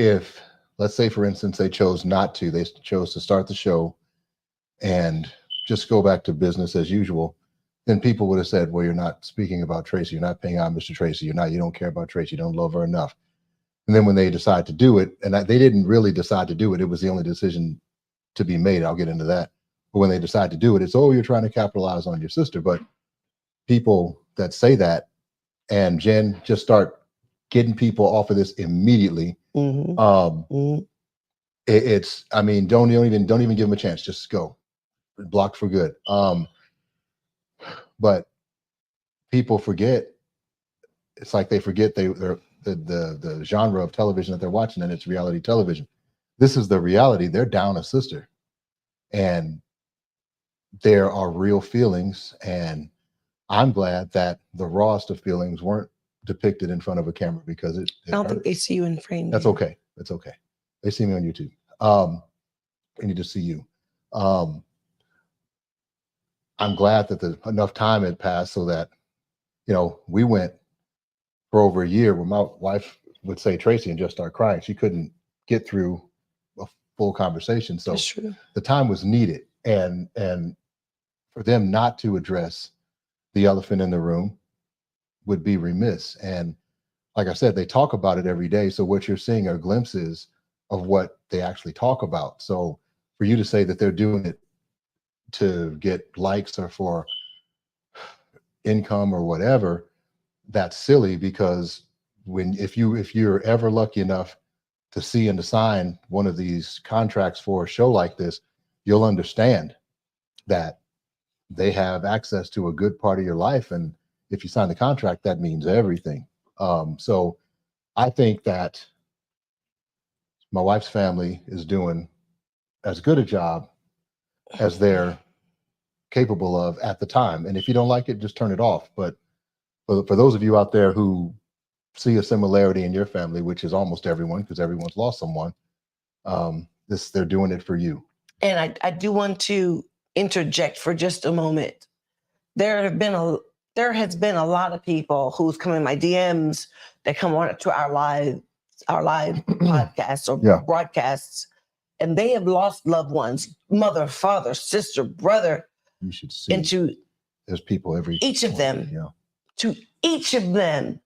if, let's say, for instance, they chose not to, they chose to start the show and just go back to business as usual, then people would have said, well, you're not speaking about Tracy. You're not paying homage to Tracy. You don't care about Tracy. You don't love her enough. And then when they decide to do it, and they didn't really decide to do it, it was the only decision to be made. I'll get into that. But when they decide to do it, it's, oh, you're trying to capitalize on your sister. But people that say that, and Jen, just start getting people off of this immediately. It's, I mean, don't even give them a chance. Just go. Blocked for good. But people forget. It's like they forget they're the genre of television that they're watching, and it's reality television. This is the reality. They're down a sister, and there are real feelings. And I'm glad that the rawest of feelings weren't depicted in front of a camera, because it I don't hurt. think they see you in frame. That's okay. That's okay. They see me on YouTube. They need to see you. I'm glad that enough time had passed so that, we went for over a year where my wife would say Tracy and just start crying. She couldn't get through a full conversation. So That's true. the time was needed. And for them not to address the elephant in the room would be remiss. And like I said, they talk about it every day. So what you're seeing are glimpses of what they actually talk about. So for you to say that they're doing it to get likes or for income or whatever, that's silly, because if you're ever lucky enough to see and to sign one of these contracts for a show like this, you'll understand that they have access to a good part of your life. And if you sign the contract, that means everything. So I think that my wife's family is doing as good a job as they're capable of at the time. And if you don't like it, just turn it off. But for those of you out there who see a similarity in your family, which is almost everyone, because everyone's lost someone, they're doing it for you. And I do want to interject for just a moment. There has been a lot of people who's come in my DMs that come on to our live podcasts or broadcasts, and they have lost loved ones, mother, father, sister, brother. You should see. There's people each of them. Yeah. To each of them,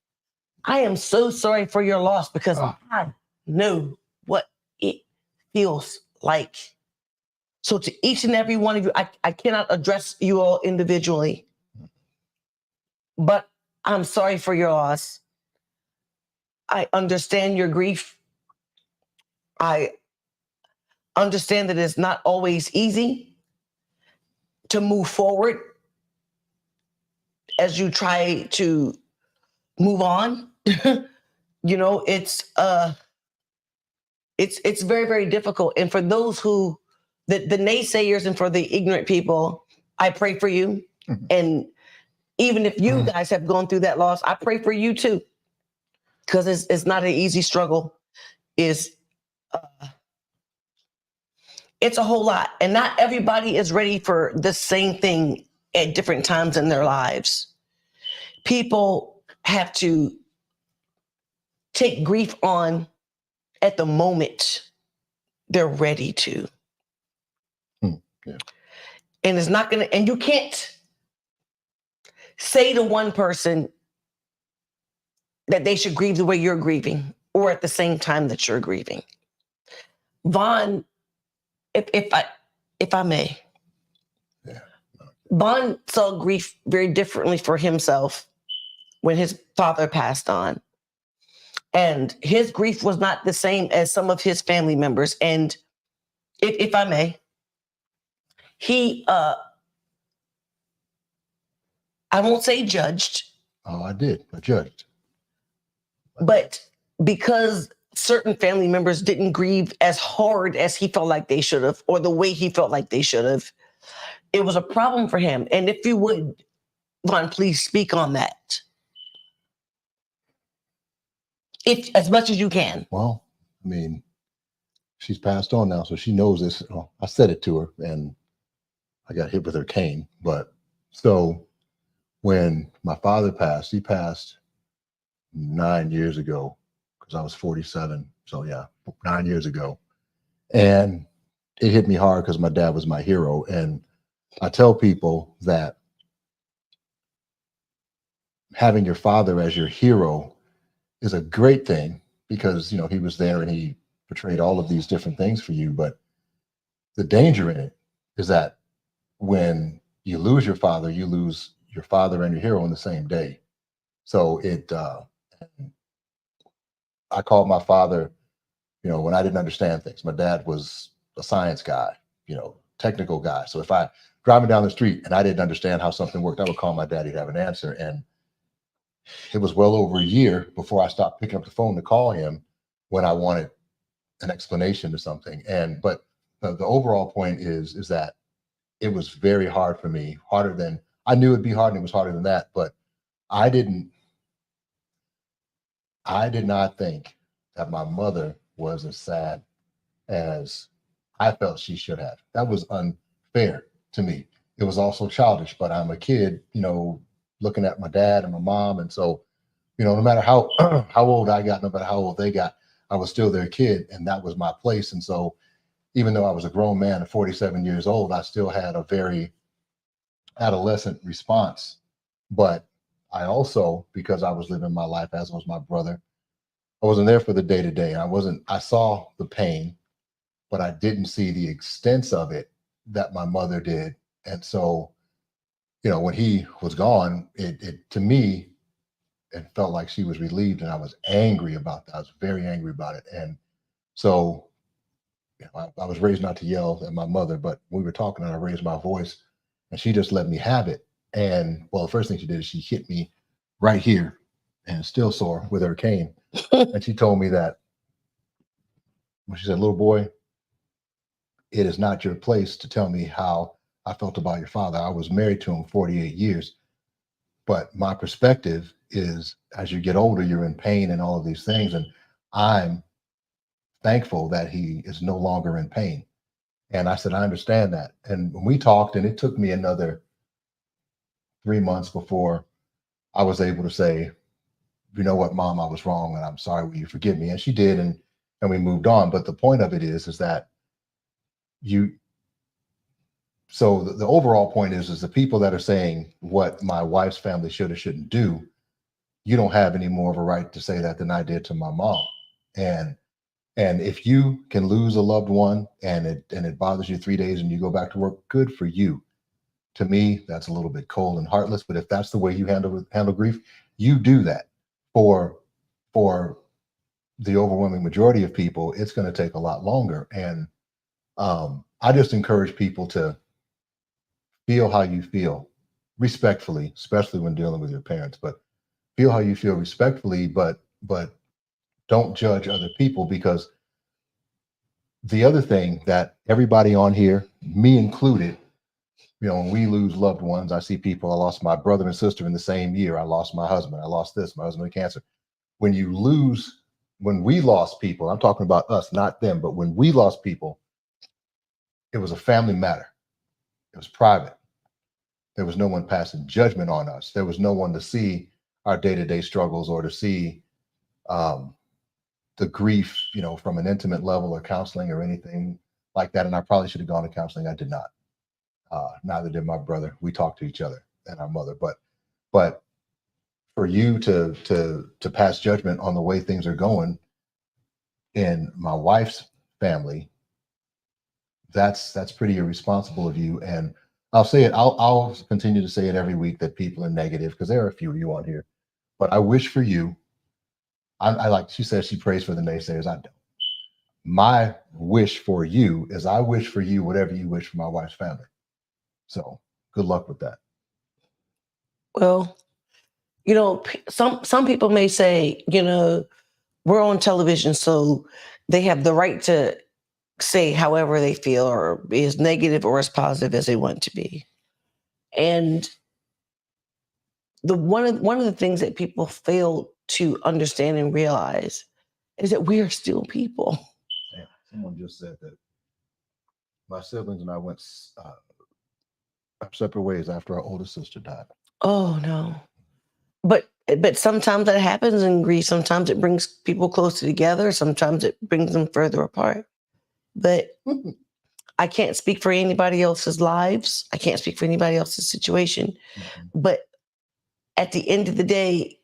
I am so sorry for your loss, because I know what it feels like. So to each and every one of you, I cannot address you all individually, but I'm sorry for your loss. I understand your grief. I understand that it's not always easy to move forward as you try to move on. It's very, very difficult. And for those who, the naysayers, and for the ignorant people, I pray for you. Mm-hmm. And even if you guys have gone through that loss, I pray for you too, because it's not an easy struggle. It's a whole lot. And not everybody is ready for the same thing at different times in their lives. People have to take grief on at the moment they're ready to. Yeah. And it's not going to, and you can't say to one person that they should grieve the way you're grieving, or at the same time that you're grieving. Vaughn, if I may, Vaughn saw grief very differently for himself when his father passed on. And his grief was not the same as some of his family members. And if I may, he, I won't say judged. Oh, I did. I judged. But because certain family members didn't grieve as hard as he felt like they should have, or the way he felt like they should have, it was a problem for him. And if you would, Vaughn, please speak on that, if as much as you can. Well, I mean, she's passed on now, so she knows this. Well, I said it to her, and I got hit with her cane. But so when my father passed, he passed 9 years ago, because I was 47. So yeah, 9 years ago. And it hit me hard because my dad was my hero. And I tell people that having your father as your hero is a great thing because, he was there and he portrayed all of these different things for you. But the danger in it is that when you lose your father, you lose your father and your hero in the same day. So I called my father, when I didn't understand things. My dad was a science guy, technical guy. So if I driving down the street and I didn't understand how something worked, I would call my dad. He'd have an answer. And it was well over a year before I stopped picking up the phone to call him when I wanted an explanation to something. But the overall point is that it was very hard for me, harder than I knew it'd be hard, and it was harder than that. But I didn't, I did not think that my mother was as sad as I felt she should have. That was unfair to me. It was also childish, but I'm a kid, looking at my dad and my mom. And so, no matter how how old I got, no matter how old they got, I was still their kid, and that was my place. And so, even though I was a grown man at 47 years old, I still had a very adolescent response. But I also, because I was living my life as was my brother, I wasn't there for the day to day. I saw the pain, but I didn't see the extents of it that my mother did. And so, when he was gone, it to me, it felt like she was relieved, and I was angry about that. I was very angry about it. And so, I was raised not to yell at my mother, but we were talking and I raised my voice and she just let me have it. And well, the first thing she did is she hit me right here and it's still sore with her cane. And she told me that when she said, "Little boy, it is not your place to tell me how I felt about your father. I was married to him 48 years. But my perspective is as you get older, you're in pain and all of these things. And I'm thankful that he is no longer in pain." And I said, "I understand that." And when we talked, and it took me another 3 months before I was able to say, "You know what, Mom, I was wrong, and I'm sorry. Will you forgive me?" And she did, and we moved on. But the point of it is that you. So the overall point is the people that are saying what my wife's family should or shouldn't do, you don't have any more of a right to say that than I did to my mom. And and if you can lose a loved one and it bothers you 3 days and you go back to work, good for you. To me, that's a little bit cold and heartless. But if that's the way you handle grief, you do that. For for the overwhelming majority of people, it's going to take a lot longer. And I just encourage people to feel how you feel respectfully, especially when dealing with your parents. But feel how you feel respectfully, but don't judge other people, because the other thing that everybody on here, me included, when we lose loved ones, I see people. I lost my brother and sister in the same year. I lost my husband. I lost my husband to cancer. When we lost people, I'm talking about us, not them, but when we lost people, it was a family matter. It was private. There was no one passing judgment on us. There was no one to see our day-to-day struggles or to see um, the grief, from an intimate level or counseling or anything like that. And I probably should have gone to counseling. I did not. Neither did my brother. We talked to each other and our mother. But for you to pass judgment on the way things are going in my wife's family, that's pretty irresponsible of you. And I'll say it. I'll continue to say it every week that people are negative, because there are a few of you on here. But I wish for you. I like she says she prays for the naysayers. I don't. My wish for you is I wish for you whatever you wish for my wife's family. So good luck with that. Well, some people may say, we're on television, so they have the right to say however they feel or be as negative or as positive as they want to be. And one of the things that people fail to understand and realize is that we are still people. Damn, someone just said that my siblings and I went our separate ways after our oldest sister died. Oh no. but sometimes that happens in grief. Sometimes it brings people closer together. Sometimes it brings them further apart. But I can't speak for anybody else's lives. I can't speak for anybody else's situation. But at the end of the day,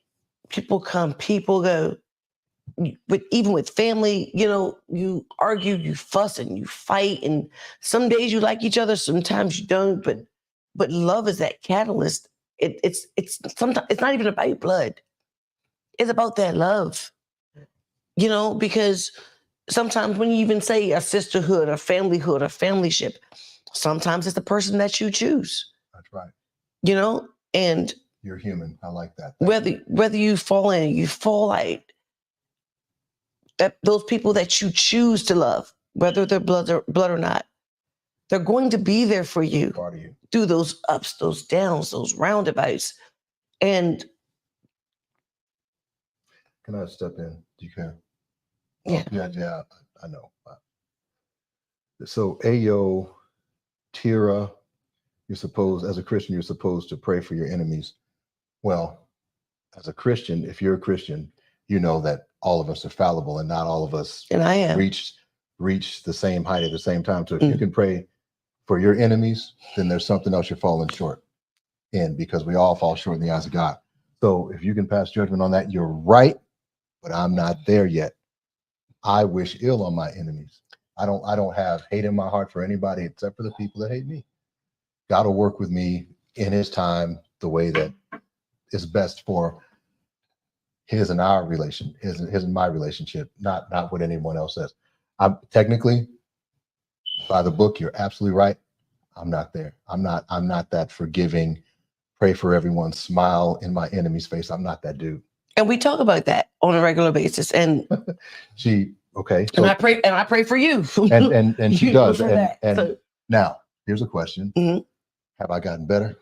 people come, people go. But even with family, you argue, you fuss, and you fight. And some days you like each other, sometimes you don't. But love is that catalyst. It's sometimes it's not even about blood. It's about that love. Because sometimes when you even say a sisterhood, a familyhood, a familyship, sometimes it's the person that you choose. That's right. And you're human. I like that. Whether you fall in, you fall out. That those people that you choose to love, whether they're blood or not, they're going to be there for you, part of you through those ups, those downs, those roundabouts. And can I step in? You can. Yeah. Yeah. I know. So, Ayo, Tira, you're supposed, as a Christian, you're supposed to pray for your enemies. Well, as a Christian, if you're a Christian, you know that all of us are fallible and not all of us and I am. reach the same height at the same time. So if you can pray for your enemies, then there's something else you're falling short in, because we all fall short in the eyes of God. So if you can pass judgment on that, you're right, but I'm not there yet. I wish ill on my enemies. I don't have hate in my heart for anybody except for the people that hate me. God will work with me in his time, the way that is best for his and our relation, his and my relationship, not what anyone else says. I'm technically, by the book, you're absolutely right. I'm not there. I'm not that forgiving, pray for everyone, smile in my enemy's face. I'm not that dude. And we talk about that on a regular basis. And okay. So, and I pray for you. and she does. And so, now here's a question. Mm-hmm. Have I gotten better?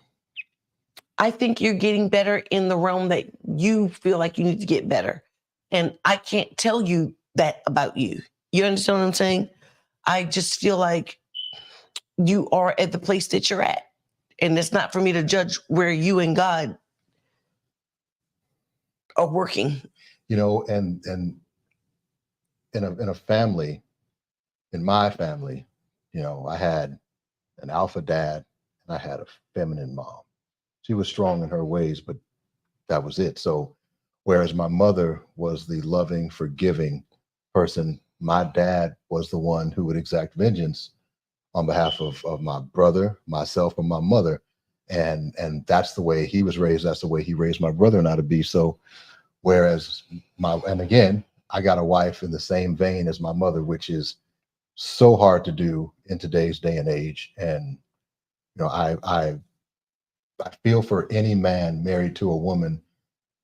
I think you're getting better in the realm that you feel like you need to get better. And I can't tell you that about you. You understand what I'm saying? I just feel like you are at the place that you're at. And it's not for me to judge where you and God are working. And in a family, in my family, I had an alpha dad and I had a feminine mom. She was strong in her ways, but that was it. So whereas my mother was the loving, forgiving person, my dad was the one who would exact vengeance on behalf of my brother, myself, and my mother. And that's the way he was raised. That's the way he raised my brother and I to be. So whereas and again, I got a wife in the same vein as my mother, which is so hard to do in today's day and age. And I feel for any man married to a woman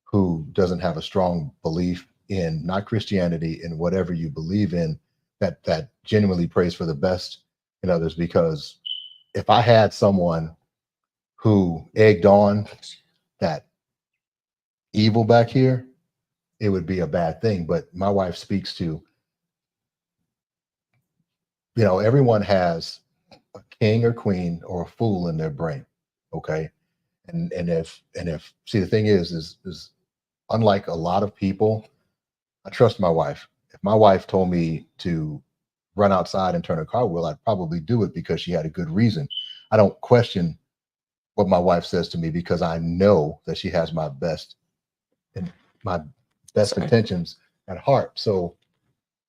who doesn't have a strong belief in not Christianity, in whatever you believe in, that genuinely prays for the best in others. Because if I had someone who egged on that evil back here, it would be a bad thing. But my wife speaks to, everyone has a king or queen or a fool in their brain. Okay. And if see, the thing is unlike a lot of people, I trust my wife. If my wife told me to run outside and turn a car wheel, I'd probably do it because she had a good reason. I don't question what my wife says to me because I know that she has my best intentions at heart. So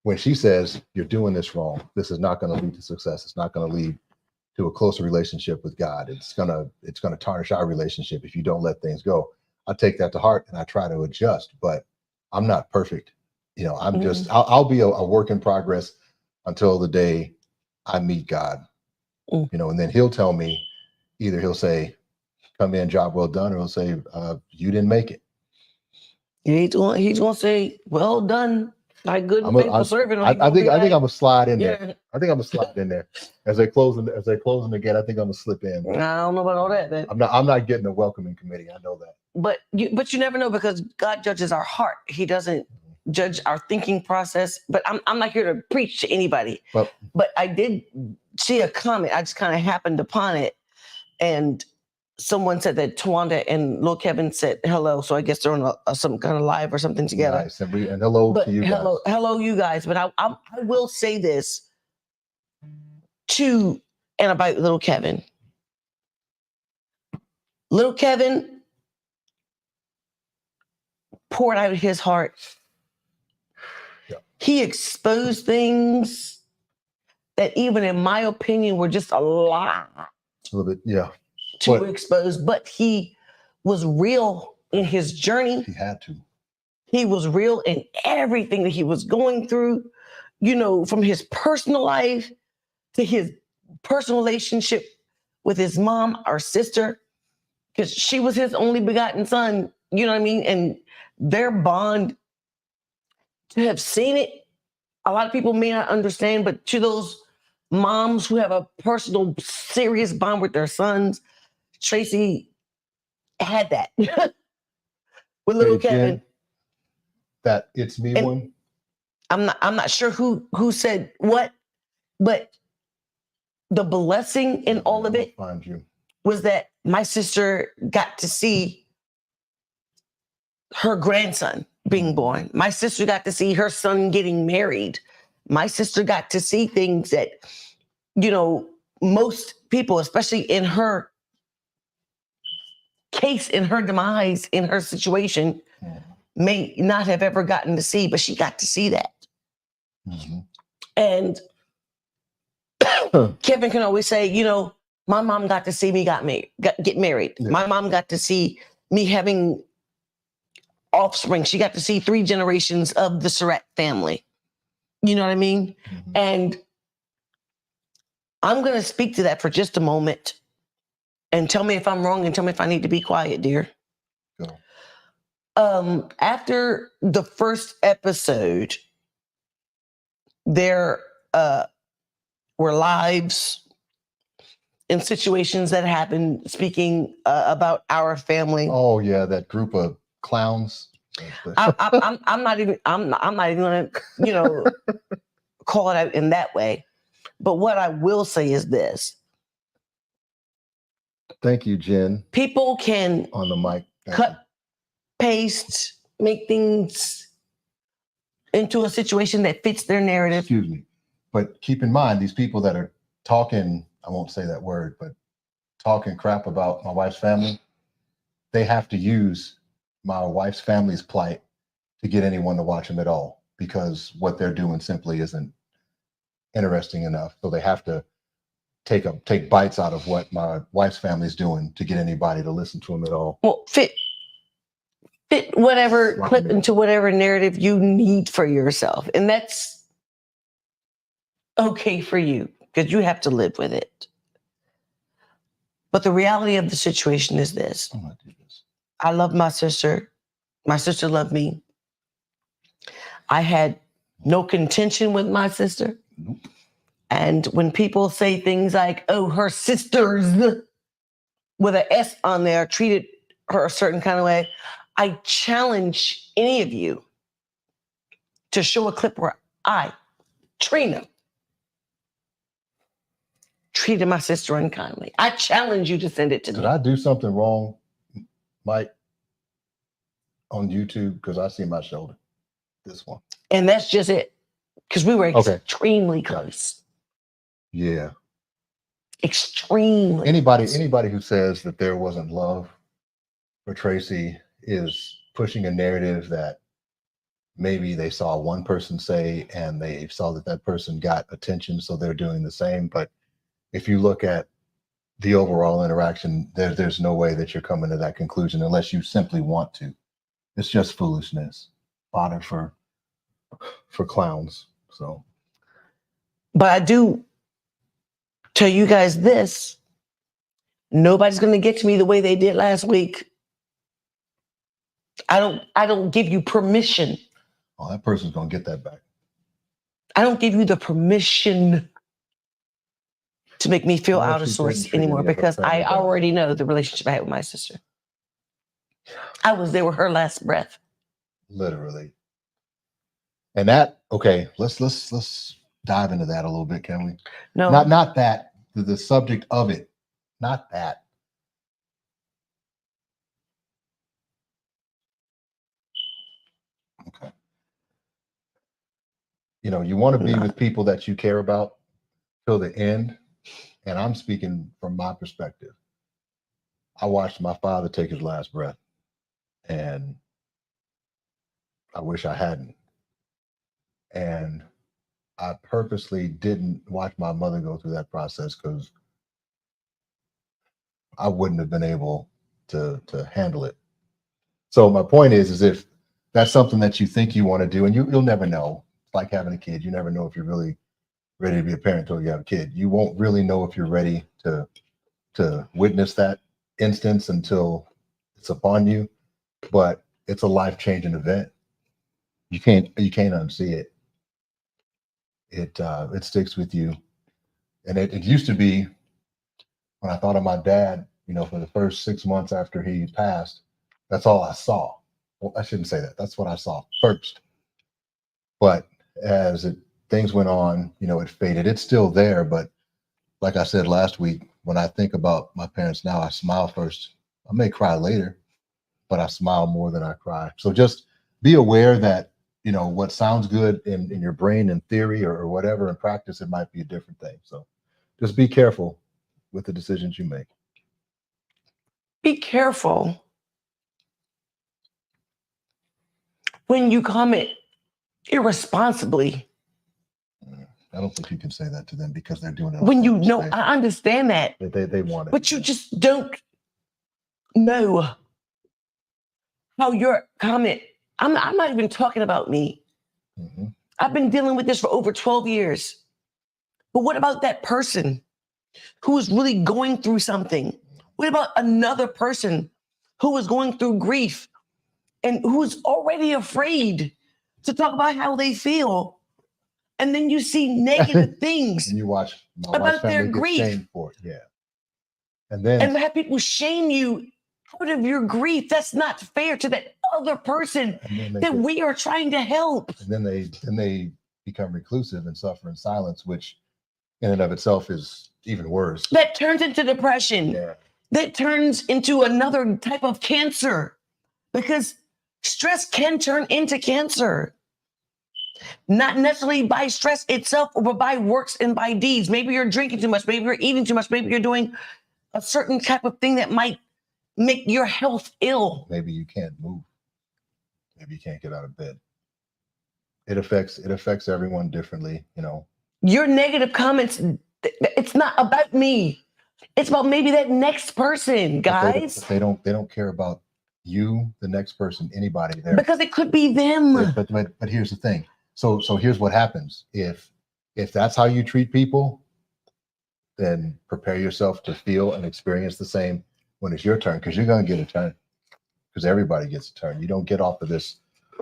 when she says you're doing this wrong, this is not going to lead to success. It's not going to lead to a closer relationship with God. It's gonna tarnish our relationship if you don't let things go. I take that to heart and I try to adjust, but I'm not perfect. I'm just I'll be a work in progress until the day I meet God. And then he'll tell me, either he'll say, come in, job well done, or he'll say, you didn't make it. He's gonna say, well done, my good and faithful servant. I think I'm gonna slide in there. I think I'm gonna slide in there as they closing again. I think I'm gonna slip in. I don't know about all that. I'm not getting a welcoming committee. I know that. But you never know, because God judges our heart. He doesn't judge our thinking process. But I'm not here to preach to anybody. But I did see a comment. I just kind of happened upon it, and someone said that Tawanda and Lil Kevin said hello, so I guess they're on some kind of live or something together. Nice. And hello But to you guys. hello, you guys. But I will say this to and about Little Kevin. Little Kevin poured out his heart. Yeah. He exposed things that even in my opinion were just a lot. A little bit, yeah. To expose, but he was real in his journey. He had to. He was real in everything that he was going through, from his personal life to his personal relationship with his mom or sister, because she was his only begotten son, you know what I mean? And their bond, to have seen it, a lot of people may not understand, but to those moms who have a personal, serious bond with their sons, Tracy had that with little Kevin. Jen, that it's me and one. I'm not sure who said what, but the blessing in all of it was that my sister got to see her grandson being born. My sister got to see her son getting married. My sister got to see things that, most people, especially in her case, in her demise, in her situation, may not have ever gotten to see, but she got to see that. Mm-hmm. And Kevin can always say, my mom got to see me get married. Yeah. My mom got to see me having offspring. She got to see 3 generations of the Surratt family. You know what I mean? Mm-hmm. And I'm going to speak to that for just a moment and tell me if I'm wrong and tell me if I need to be quiet, dear. Go. After the first episode, there were lives in situations that happened speaking about our family. Oh yeah, that group of clowns. I'm not even gonna call it out in that way. But what I will say is this. Thank you, Jen. People can on the mic cut, paste, make things into a situation that fits their narrative. Excuse me. But keep in mind, these people that are talking, I won't say that word, but talking crap about my wife's family, they have to use my wife's family's plight to get anyone to watch them at all, because what they're doing simply isn't interesting enough. So they have to take bites out of what my wife's family is doing to get anybody to listen to them at all. Well, fit whatever clip into whatever narrative you need for yourself. And that's okay for you, because you have to live with it. But the reality of the situation is this. I love my sister. My sister loved me. I had no contention with my sister. Nope. And when people say things like, oh, her sisters with an S on there treated her a certain kind of way, I challenge any of you to show a clip where I, TRINA, treated my sister unkindly. I challenge you to send it to me. Did I do something wrong, Mike, on YouTube? Because I see my shoulder, this one. And that's just it. Because we were extremely close. Yeah. Extremely. Anybody who says that there wasn't love for Tracy is pushing a narrative that maybe they saw one person say and they saw that person got attention, so they're doing the same. But if you look at the overall interaction, there's no way that you're coming to that conclusion unless you simply want to. It's just foolishness, fodder for clowns. So, but I do tell you guys this: nobody's going to get to me the way they did last week. I don't give you permission. Oh, that person's going to get that back. I don't give you the permission to make me feel out of sorts anymore, because I already know the relationship I had with my sister. I was there with her last breath. Literally. And that, okay, let's dive into that a little bit, can we? No. Not that, the subject of it. Not that. you want to be with people that you care about till the end. And I'm speaking from my perspective. I watched my father take his last breath, and I wish I hadn't. And I purposely didn't watch my mother go through that process because I wouldn't have been able to handle it. So my point is if that's something that you think you want to do, and you'll never know. It's like having a kid. You never know if you're really ready to be a parent until you have a kid. You won't really know if you're ready to witness that instance until it's upon you. But it's a life-changing event. You can't unsee it. It sticks with you. And it used to be when I thought of my dad, for the first 6 months after he passed, that's all I saw. Well, I shouldn't say that. That's what I saw first. But as things went on, it faded. It's still there, but like I said last week, when I think about my parents now, I smile first. I may cry later, but I smile more than I cry. So just be aware that, what sounds good in your brain in theory or whatever in practice, it might be a different thing. So just be careful with the decisions you make. Be careful when you comment irresponsibly. I don't think you can say that to them because they're doing it. When I understand that. They want it. But you just don't know how your comment, I'm not even talking about me. Mm-hmm. I've been dealing with this for over 12 years. But what about that person who is really going through something? What about another person who is going through grief and who's already afraid to talk about how they feel? And then you see negative things and you watch about their grief. Shamed for it. Yeah. And have people shame you out of your grief. That's not fair to that other person that we are trying to help. And then they become reclusive and suffer in silence, which in and of itself is even worse. That turns into depression. Yeah. That turns into another type of cancer because stress can turn into cancer. Not necessarily by stress itself, but by works and by deeds. Maybe you're drinking too much. Maybe you're eating too much. Maybe you're doing a certain type of thing that might make your health ill. Maybe you can't move. Maybe you can't get out of bed. It affects everyone differently, Your negative comments, it's not about me. It's about maybe that next person, guys. They don't care about you, the next person, anybody there. Because it could be them. But here's the thing. So here's what happens. If that's how you treat people, then prepare yourself to feel and experience the same when it's your turn, because you're going to get a turn. Because everybody gets a turn. You don't get off of this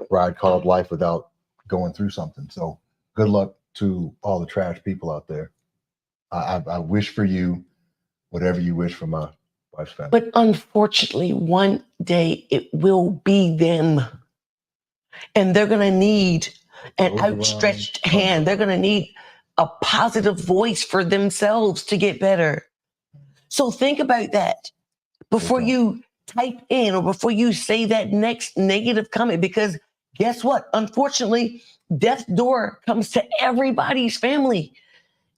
ride called life without going through something. So good luck to all the trash people out there. I wish for you whatever you wish for my wife's family. But unfortunately, one day it will be them. And they're going to need an outstretched hand. They're going to need a positive voice for themselves to get better. So think about that before you type in or before you say that next negative comment, because guess what? Unfortunately, death's door comes to everybody's family.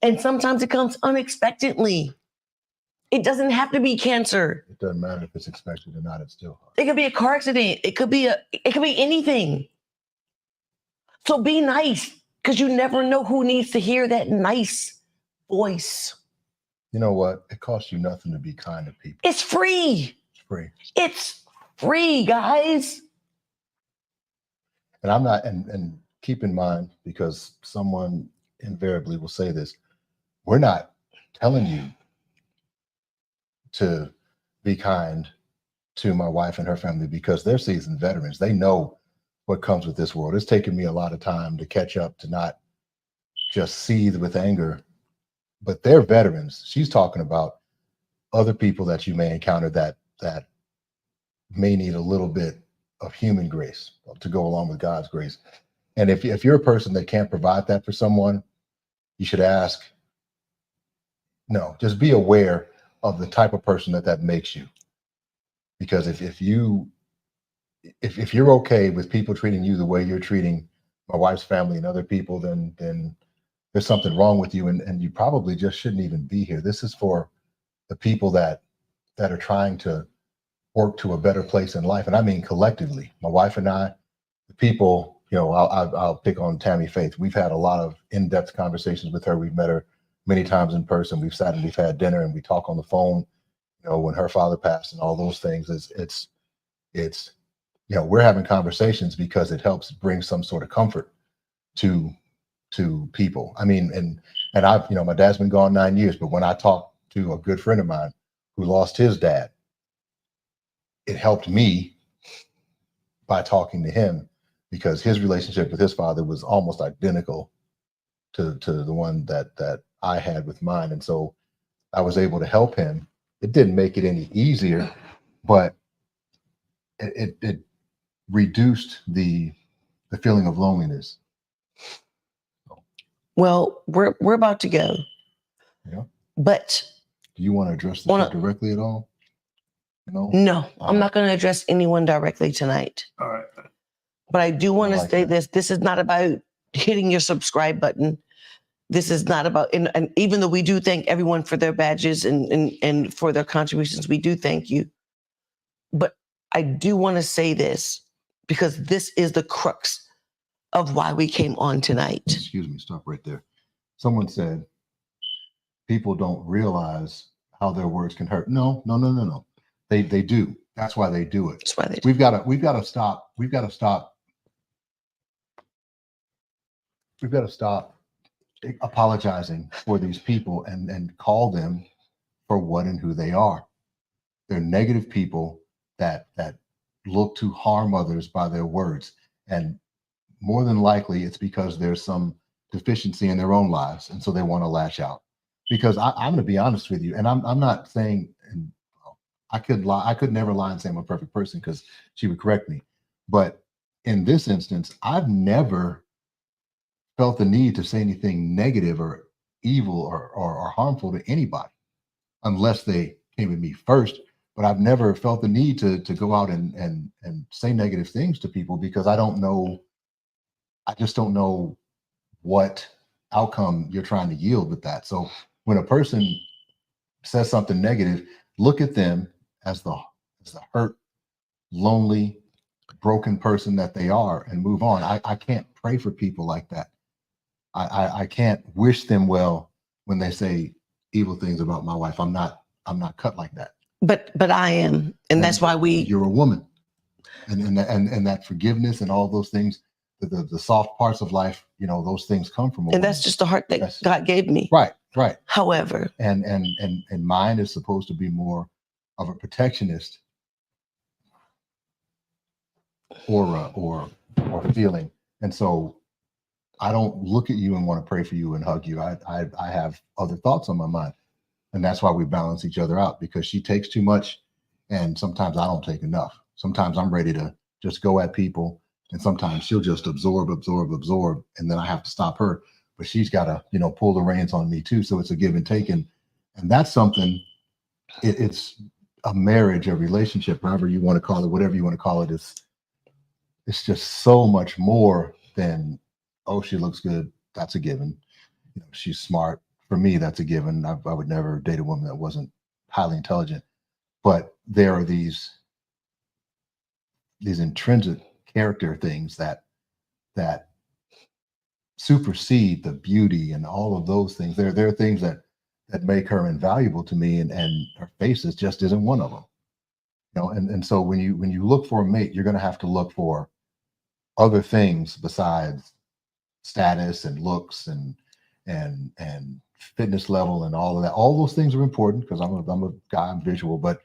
And sometimes it comes unexpectedly. It doesn't have to be cancer. It doesn't matter if it's expected or not. It's still hard. It could be a car accident. It could be anything. So be nice, because you never know who needs to hear that nice voice. You know what? It costs you nothing to be kind to people. It's free. It's free. It's free, guys. And I'm not, and keep in mind, because someone invariably will say this, we're not telling you to be kind to my wife and her family because they're seasoned veterans. They know what comes with this world. It's taken me a lot of time to catch up, to not just seethe with anger, but they're veterans. She's talking about other people that you may encounter that may need a little bit of human grace to go along with God's grace. And if you're a person that can't provide that for someone, you should ask. No, just be aware of the type of person that makes you. Because if you're okay with people treating you the way you're treating my wife's family and other people, then there's something wrong with you, and you probably just shouldn't even be here. This is for the people that are trying to work to a better place in life, and I mean collectively. My wife and I, the people, you know, I'll pick on Tammy Faith. We've had a lot of in-depth conversations with her. We've met her many times in person. We've sat and we've had dinner and we talk on the phone. You know, when her father passed and all those things, it's you know, we're having conversations because it helps bring some sort of comfort to people. I mean, and I've, you know, my dad's been gone 9 years, but when I talk to a good friend of mine who lost his dad, it helped me by talking to him, because his relationship with his father was almost identical to the one that I had with mine. And so I was able to help him. It didn't make it any easier, but it reduced the feeling of loneliness. Well, we're about to go. Yeah. But do you want to address the shit directly at all? No, I'm not going to address anyone directly tonight. All right. But I do want to like say that. this. This is not about hitting your subscribe button. This is not about, and even though we do thank everyone for their badges and for their contributions, we do thank you. But I do want to say this, because this is the crux of why we came on tonight. Excuse me, stop right there. Someone said people don't realize how their words can hurt. No. They do. That's why they do it. That's why they do. We've got to stop. We've got to stop apologizing for these people and call them for what and who they are. They're negative people that look to harm others by their words. And more than likely it's because there's some deficiency in their own lives. And so they want to lash out. Because I'm going to be honest with you, and I'm not saying, and I could lie, I could never lie and say I'm a perfect person, because she would correct me. But in this instance, I've never felt the need to say anything negative or evil or harmful to anybody, unless they came at me first. But I've never felt the need to go out and say negative things to people, because I just don't know what outcome you're trying to yield with that. So when a person says something negative, look at them as the hurt, lonely, broken person that they are, and move on. I can't pray for people like that. I can't wish them well when they say evil things about my wife. I'm not cut like that. But I am, and that's why you're a woman, and that forgiveness and all those things, the soft parts of life, you know, those things come from a woman. And that's just the heart that God gave me. Right. However, and mine is supposed to be more of a protectionist or feeling. And so I don't look at you and want to pray for you and hug you. I have other thoughts on my mind. And that's why we balance each other out, because she takes too much and sometimes I don't take enough. Sometimes I'm ready to just go at people, and sometimes she'll just absorb. And then I have to stop her, but she's got to, you know, pull the reins on me too. So it's a give and take. And that's something, it's a marriage, a relationship, however you want to call it, whatever you want to call it. It's just so much more than, oh, she looks good. That's a given. You know, she's smart. For me, that's a given. I would never date a woman that wasn't highly intelligent. But there are these intrinsic character things that supersede the beauty and all of those things. There are things that make her invaluable to me, and her faces just isn't one of them. You know, and so when you look for a mate, you're going to have to look for other things besides status and looks and fitness level and all of that. All those things are important, because I'm a guy, I'm visual, but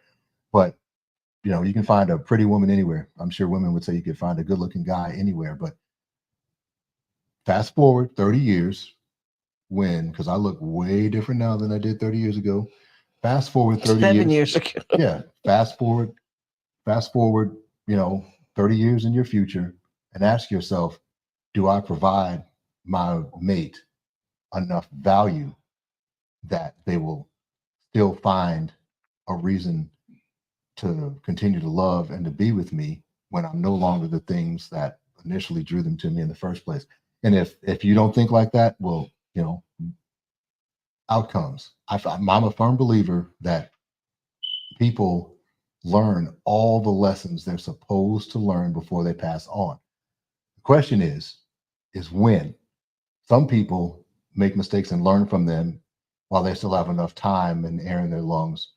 you know, you can find a pretty woman anywhere. I'm sure women would say you could find a good looking guy anywhere, but fast forward 30 years, because I look way different now than I did 30 years ago. Fast forward 30 7 years ago. Yeah. Fast forward, you know, 30 years in your future, and ask yourself, do I provide my mate enough value that they will still find a reason to continue to love and to be with me when I'm no longer the things that initially drew them to me in the first place. And if you don't think like that, well, you know, outcomes. I'm a firm believer that people learn all the lessons they're supposed to learn before they pass on. The question is when. Some people make mistakes and learn from them while they still have enough time and air in their lungs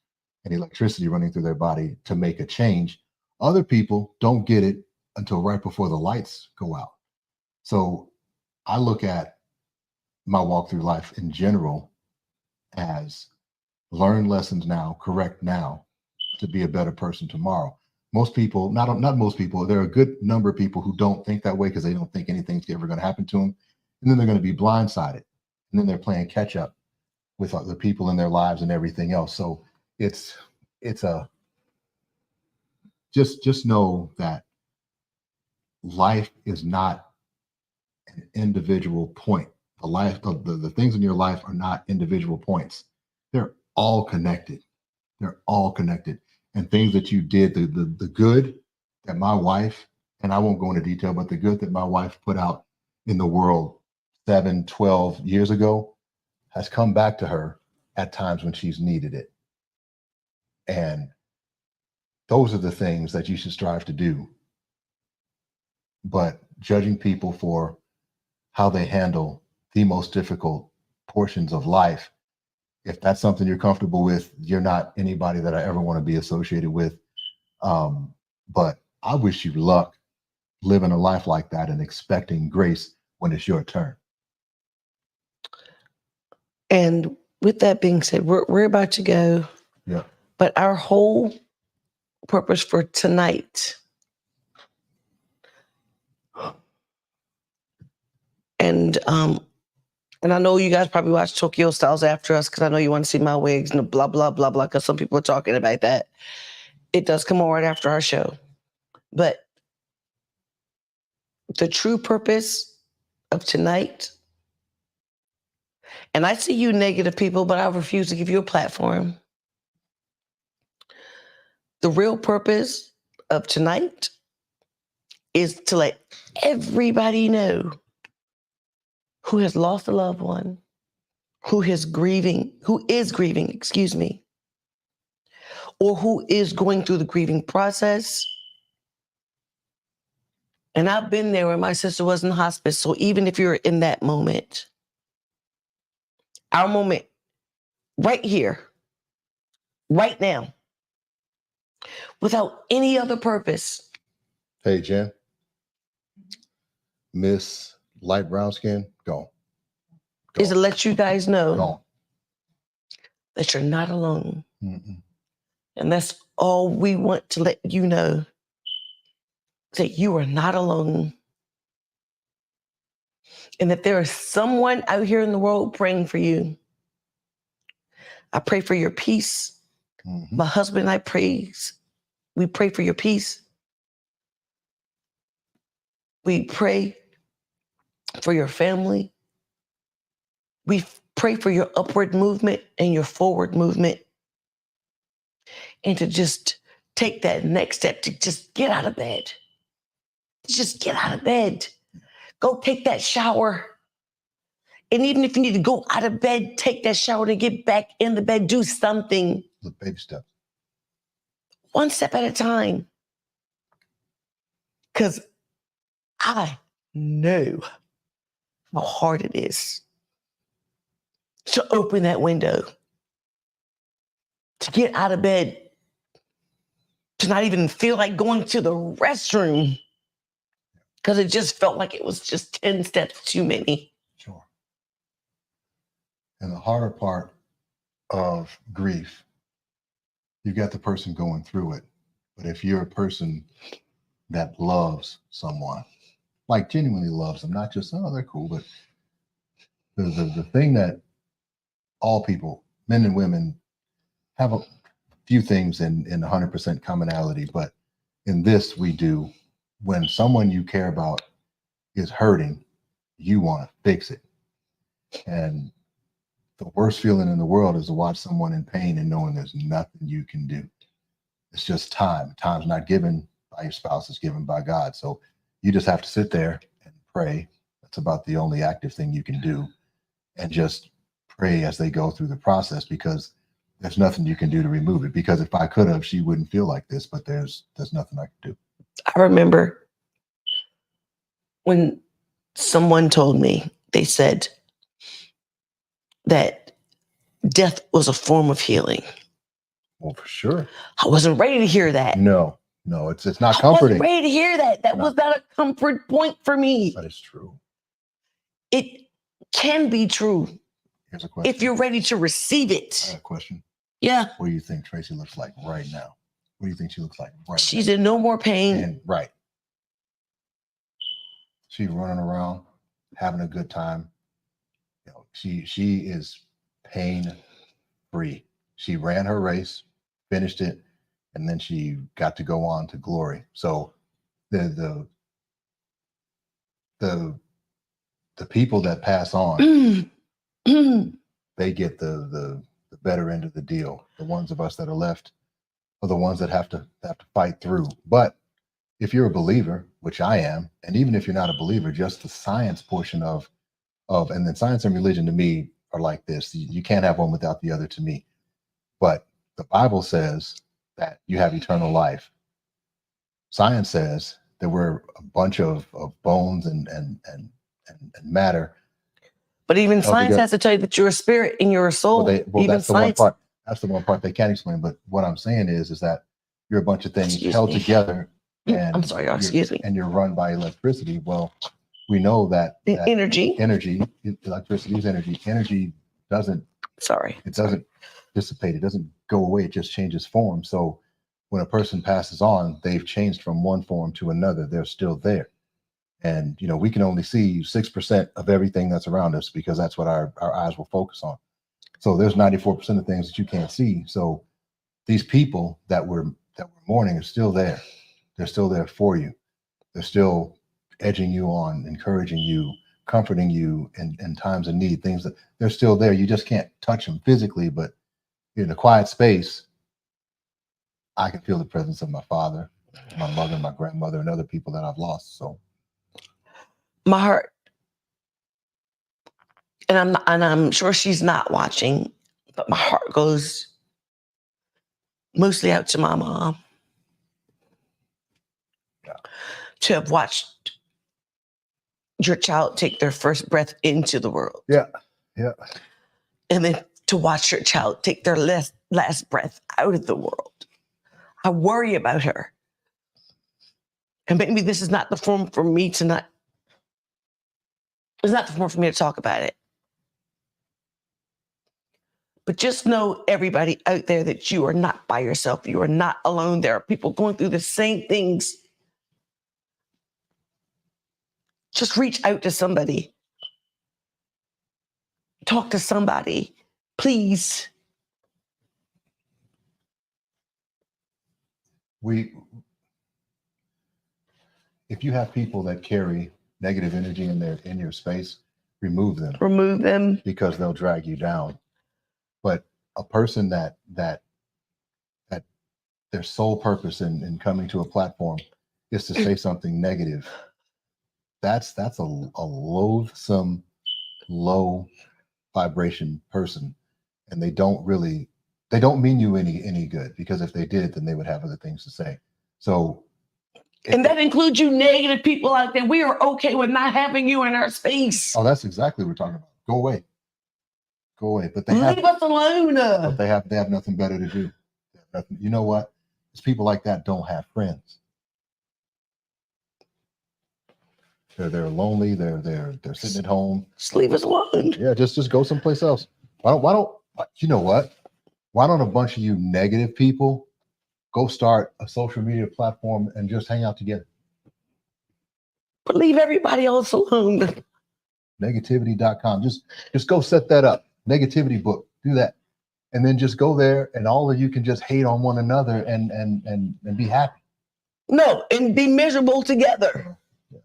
and electricity running through their body to make a change. Other people don't get it until right before the lights go out. So I look at my walk through life in general as learn lessons now, correct now, to be a better person tomorrow. Most people, not most people, there are a good number of people who don't think that way because they don't think anything's ever going to happen to them. And then they're going to be blindsided. And then they're playing catch up with the people in their lives and everything else. So it's a, just know that life is not an individual point. The things in your life are not individual points. They're all connected. They're all connected. And things that you did, the good that my wife, and I won't go into detail, but the good that my wife put out in the world 7, 12 years ago has come back to her at times when she's needed it. And those are the things that you should strive to do. But judging people for how they handle the most difficult portions of life, if that's something you're comfortable with, you're not anybody that I ever want to be associated with. But I wish you luck living a life like that and expecting grace when it's your turn. And with that being said, we're about to go. Yeah. But our whole purpose for tonight, and I know you guys probably watch Tokyo Styles after us because I know you want to see my wigs and blah, blah, blah, blah, because some people are talking about that. It does come on right after our show. But the true purpose of tonight, and I see you negative people, but I refuse to give you a platform. The real purpose of tonight is to let everybody know who has lost a loved one, who is grieving, or who is going through the grieving process. And I've been there when my sister was in hospice. So even if you're in that moment, our moment right here, right now, without any other purpose. Hey, Jen. Miss Light Brown Skin, go. Is to let you guys know that you're not alone. Mm-mm. And that's all we want to let you know, that you are not alone. And that there is someone out here in the world praying for you. I pray for your peace. Mm-hmm. My husband and I we pray for your peace. We pray for your family. We pray for your upward movement and your forward movement. And to just take that next step, to just get out of bed. Just get out of bed. Go take that shower. And even if you need to go out of bed, take that shower to get back in the bed, do something. The baby steps. One step at a time. Because I know how hard it is to open that window, to get out of bed, to not even feel like going to the restroom, because it just felt like it was just 10 steps too many. Sure. And the harder part of grief, you got the person going through it. But if you're a person that loves someone, like genuinely loves them, not just, oh, they're cool, but the thing that all people, men and women, have a few things in 100% commonality, but in this we do. When someone you care about is hurting, you want to fix it. And the worst feeling in the world is to watch someone in pain and knowing there's nothing you can do. It's just time. Time's not given by your spouse, it's given by God. So You just have to sit there and pray. That's about the only active thing you can do, and just pray as they go through the process, because there's nothing you can do to remove it. Because if I could have, she wouldn't feel like this, but there's nothing I can do. I remember when someone told me, they said that death was a form of healing. Well, for sure. I wasn't ready to hear that. No, it's not I comforting. wasn't ready to hear that. That No. was not a comfort point for me. But it's true. It can be true Here's a question. if you're ready to receive I it. got a question. Yeah. What do you think Tracy looks like right now? What do you think she looks like right She's now? in no more pain. And right. She's running around, having a good time. You know, she is pain free. She ran her race, finished it, and then she got to go on to glory. So the people that pass on, they get the better end of the deal. The ones of us that are left are the ones that have to fight through. But if you're a believer, which I am, and even if you're not a believer, just the science portion of and then science and religion to me are like this. You can't have one without the other to me. But the Bible says that you have eternal life. Science says that we're a bunch of bones and matter. But even science has to tell you that you're a spirit and you're a soul. Well, even that's the science. one part. That's the one part they can't explain. But what I'm saying is that you're a bunch of things held together. And I'm sorry, excuse me. And you're run by electricity. Well, we know that energy, electricity is energy. Energy doesn't. Sorry. It doesn't dissipate. It doesn't go away. It just changes form. So when a person passes on, they've changed from one form to another. They're still there. And, you know, we can only see 6% of everything that's around us because that's what our eyes will focus on. So there's 94% of things that you can't see. So these people that we're mourning are still there. They're still there for you. They're still edging you on, encouraging you, comforting you in times of need, things that they're still there. You just can't touch them physically, but in a quiet space, I can feel the presence of my father, my mother, my grandmother, and other people that I've lost. So my heart, and I'm sure she's not watching, but my heart goes mostly out to my mom. Yeah. To have watched your child take their first breath into the world. Yeah. And then to watch your child take their last breath out of the world. I worry about her. And maybe this is not the forum for me to not. It's not the forum for me to talk about it. But just know, everybody out there, that you are not by yourself. You are not alone. There are people going through the same things. Just reach out to somebody. Talk to somebody, please. If you have people that carry negative energy in your space, remove them. Remove them. Because they'll drag you down. But a person that their sole purpose in coming to a platform is to say something negative, that's a loathsome, low vibration person. And they don't mean you any good, because if they did, then they would have other things to say. So, and that includes you negative people out there. We are okay with not having you in our space. Oh, that's exactly what we're talking about. Go away. But leave us alone. But they have nothing better to do. You know what? It's people like that don't have friends. They're lonely. They're sitting at home. Just leave us alone. Yeah, just go someplace else. Why don't you know what? Why don't a bunch of you negative people go start a social media platform and just hang out together? But leave everybody else alone. Negativity.com. Just go set that up. Negativity book. Do that. And then just go there, and all of you can just hate on one another and be happy. No, and be miserable together. Yeah.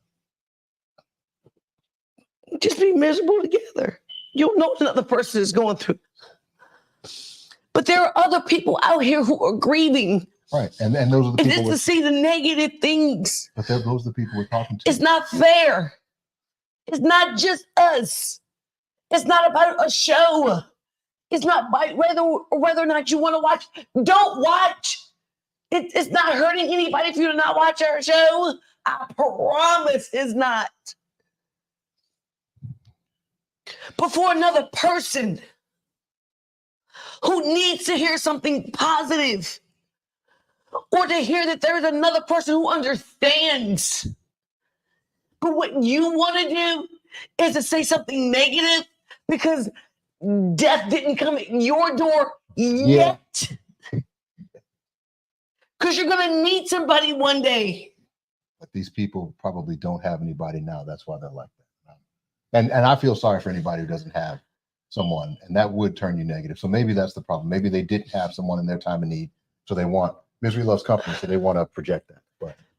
Just be miserable together. You'll know what another person is going through. But there are other people out here who are grieving Right. And those are the It's people just to see the negative things. but those are the people we're talking to. It's not fair. It's not just us. It's not about a show. It's not about whether or not you want to watch. Don't watch. It's not hurting anybody for you to not watch our show. I promise it's not. But for another person who needs to hear something positive, or to hear that there's another person who understands. But what you want to do is to say something negative because death didn't come at your door yet. Because you're going to need somebody one day. But these people probably don't have anybody now. That's why they're like that. And I feel sorry for anybody who doesn't have someone, and that would turn you negative. So maybe that's the problem. Maybe they didn't have someone in their time of need, so they want misery loves company, so they want to project that.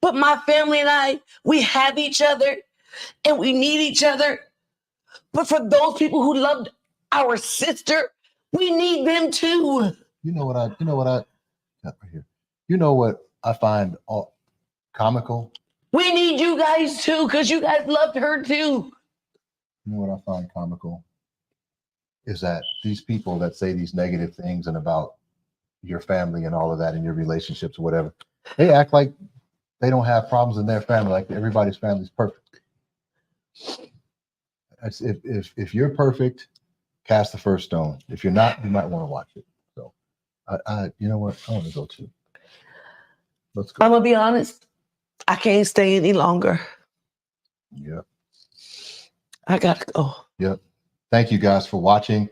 But my family and I, we have each other, and we need each other. But for those people who loved our sister, we need them too. You know what I got right here. You know what I find comical? We need you guys too, because you guys loved her too. You know what I find comical is that these people that say these negative things and about your family and all of that and your relationships or whatever, they act like they don't have problems in their family, like everybody's family is perfect. If you're perfect, cast the first stone. If you're not, you might want to watch it. So I you know what? I want to go too. Let's go. I'm gonna be honest. I can't stay any longer. Yep. I gotta go. Yep. Thank you guys for watching.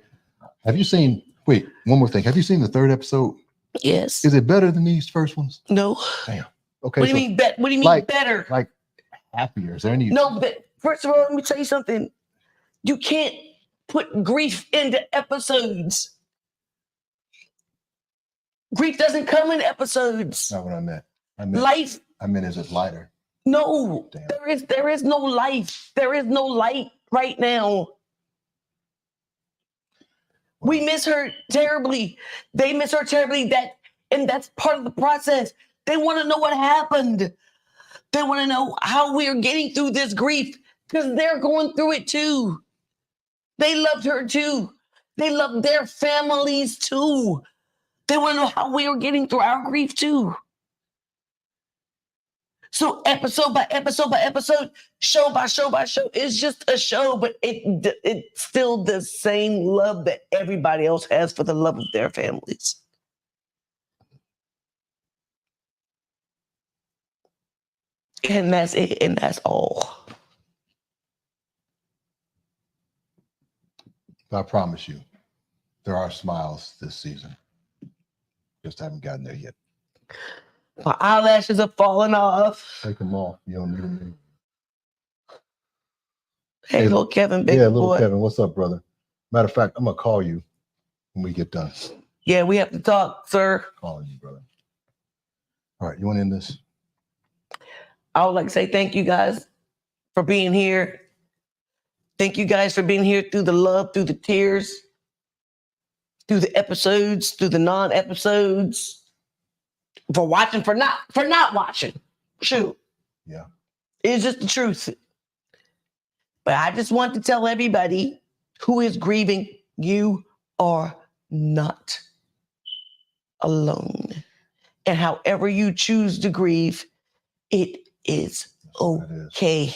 Have you seen? Wait, one more thing. Have you seen the third episode? Yes. Is it better than these first ones? No. Damn. Okay. What do you mean? What do you mean better? Like happier? Is there any? No. But first of all, let me tell you something. You can't put grief into episodes. Grief doesn't come in episodes. That's not what I meant. Life. I meant, is it lighter? No. Damn. There is no life. There is no light right now. We miss her terribly. They miss her terribly. And that's part of the process. They want to know what happened. They want to know how we are getting through this grief because they're going through it too. They loved her too. They loved their families too. They want to know how we are getting through our grief too. So episode by episode by episode, show by show by show, it's just a show, but it's still the same love that everybody else has for the love of their families. And that's it, and that's all. I promise you, there are smiles this season. Just haven't gotten there yet. My eyelashes are falling off. Take them off. You don't need them anymore. Hey, little Kevin, big little boy. Kevin, what's up, brother? Matter of fact, I'm gonna call you when we get done. Yeah, we have to talk, sir. Calling you, brother. All right, you want to end this? I would like to say thank you guys for being here. Thank you guys for being here through the love, through the tears, through the episodes, through the non-episodes, for watching, for not watching. Shoot. Yeah. It's just the truth. But I just want to tell everybody who is grieving, you are not alone. And however you choose to grieve, it is okay.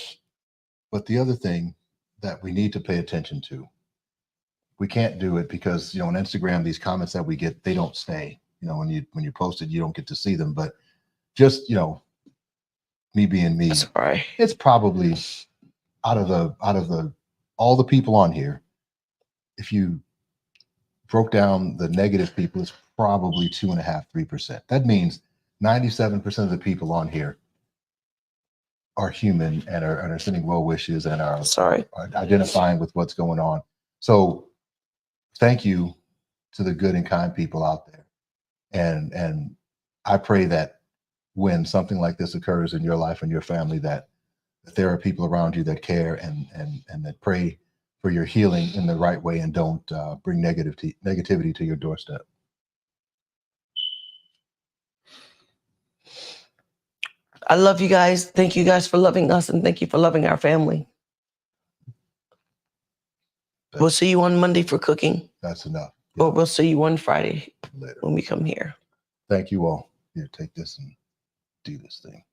But the other thing that we need to pay attention to, we can't do it because, on Instagram, these comments that we get, they don't stay. When you post it, you don't get to see them. But just, me being me, That's right. It's probably out of all the people on here, if you broke down the negative people, it's probably 2.5%, 3%. That means 97% of the people on here are human and are sending well wishes and are identifying with what's going on. So thank you to the good and kind people out there. And I pray that when something like this occurs in your life and your family, that there are people around you that care and that pray for your healing in the right way and don't bring negativity to your doorstep. I love you guys. Thank you guys for loving us, and thank you for loving our family. We'll see you on Monday for cooking. That's enough. Or we'll see you on Friday Later. when we come here. Thank you all. Here, take this and do this thing.